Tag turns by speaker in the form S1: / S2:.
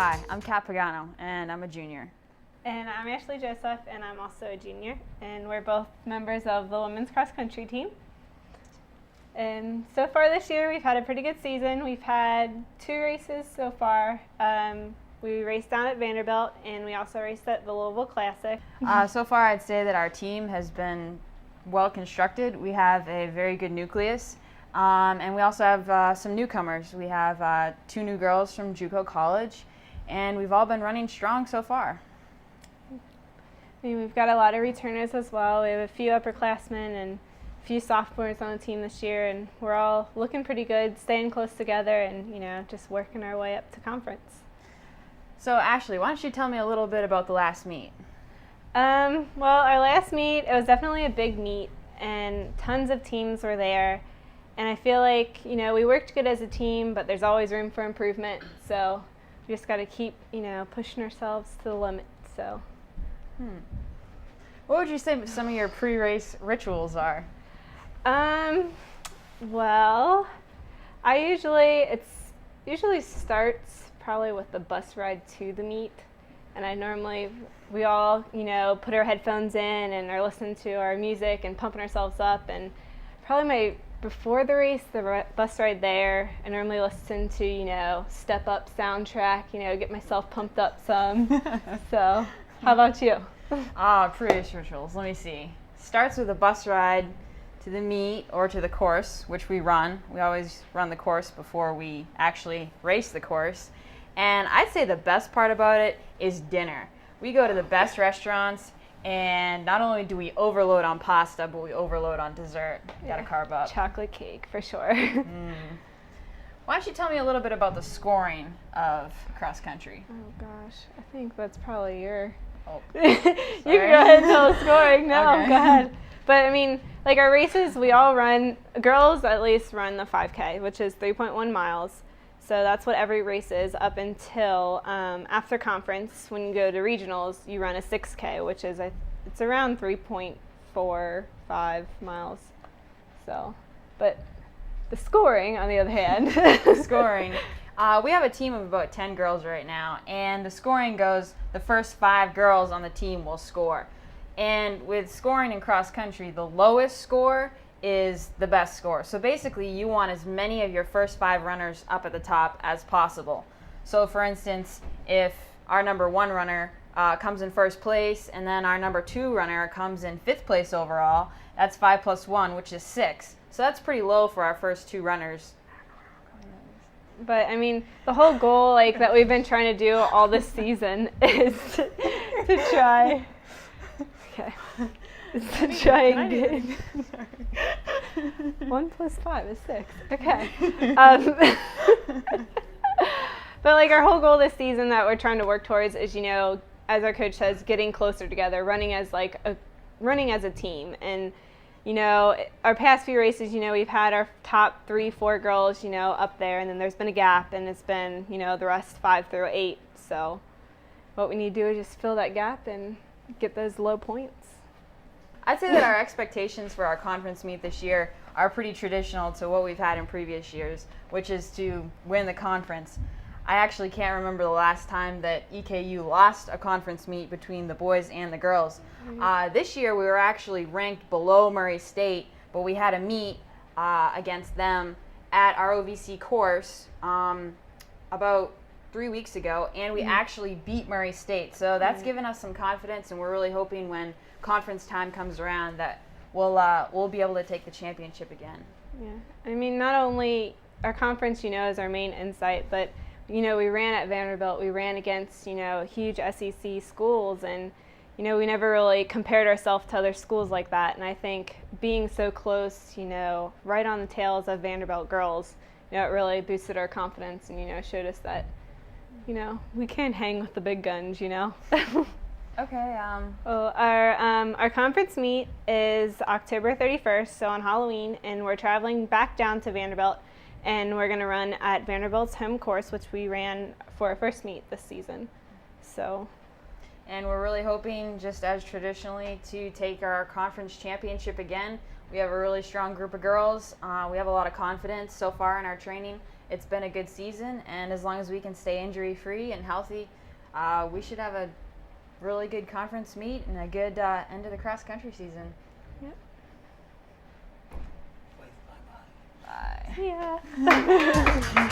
S1: Hi, I'm Pagano, and I'm a junior.
S2: And I'm Ashli Joseph, and I'm also a junior, and we're both members of the women's cross country team. And so far this year, we've had a pretty good season. We've had 2 races so far. We raced down at Vanderbilt, and we also raced at the Louisville Classic.
S1: So far, I'd say that our team has been well constructed. We have a very good nucleus, and we also have some newcomers. We have 2 new girls from JUCO College, and we've all been running strong so far.
S2: I mean, we've got a lot of returners as well. We have a few upperclassmen and a few sophomores on the team this year, and we're all looking pretty good, staying close together, and just working our way up to conference.
S1: So Ashli, why don't you tell me a little bit about the last meet?
S2: Well, our last meet, it was definitely a big meet, and tons of teams were there. And I feel like, we worked good as a team, but there's always room for improvement. So we just got to keep, pushing ourselves to the limit. So.
S1: What would you say some of your pre-race rituals are?
S2: Well, it usually starts probably with the bus ride to the meet. And we all, put our headphones in and are listening to our music and pumping ourselves up. And probably before the race, the bus ride there, I normally listen to, Step Up soundtrack, get myself pumped up some. So, how about you?
S1: Pre-race rituals. Let me see. Starts with a bus ride to the meet or to the course, which we run. We always run the course before we actually race the course. And I'd say the best part about it is dinner. We go to the best restaurants, and not only do we overload on pasta, but we overload on dessert. Gotta carb up.
S2: Chocolate cake, for sure.
S1: Why don't you tell me a little bit about the scoring of cross country?
S2: Oh, gosh. I think that's probably your...
S1: Oh,
S2: you can go ahead and tell the scoring. No,
S1: Okay.
S2: Go ahead. But, our races, we all run, girls at least run the 5K, which is 3.1 miles. So that's what every race is up until after conference. When you go to regionals, you run a 6K, which is it's around 3.45 miles. So, but the scoring, on the other hand.
S1: Scoring. We have a team of about 10 girls right now, and the scoring goes, the first 5 girls on the team will score. And with scoring in cross country, the lowest score is the best score. So basically, you want as many of your first 5 runners up at the top as possible. So for instance, if our number 1 runner comes in first place, and then our number 2 runner comes in 5th place overall, that's 5 plus 1, which is 6. So that's pretty low for our first 2 runners.
S2: But the whole goal that we've been trying to do all this season is to try. Okay. Is to try and get 1 plus 5 is 6. Okay. But our whole goal this season that we're trying to work towards is, as our coach says, getting closer together, running as a team. And our past few races, we've had our top 3-4 girls, up there, and then there's been a gap, and it's been, the rest 5 through 8. So what we need to do is just fill that gap and get those low points.
S1: I'd say that our expectations for our conference meet this year are pretty traditional to what we've had in previous years, which is to win the conference. I actually can't remember the last time that EKU lost a conference meet between the boys and the girls. This year we were actually ranked below Murray State, but we had a meet against them at our OVC course about 3 weeks ago, and we actually beat Murray State. So that's given us some confidence, and we're really hoping when conference time comes around that we'll be able to take the championship again.
S2: Yeah, not only our conference, is our main insight, but we ran at Vanderbilt. We ran against huge SEC schools, and we never really compared ourselves to other schools like that. And I think being so close, right on the tails of Vanderbilt girls, it really boosted our confidence and showed us that we can hang with the big guns.
S1: Okay.
S2: Well, our conference meet is October 31st, so on Halloween, and we're traveling back down to Vanderbilt, and we're going to run at Vanderbilt's home course, which we ran for our first meet this season. So.
S1: And we're really hoping, just as traditionally, to take our conference championship again. We have a really strong group of girls. We have a lot of confidence so far in our training. it's been a good season, and as long as we can stay injury-free and healthy, we should have a really good conference meet and a good end of the cross-country season.
S2: Yep.
S1: Bye.
S2: Yeah.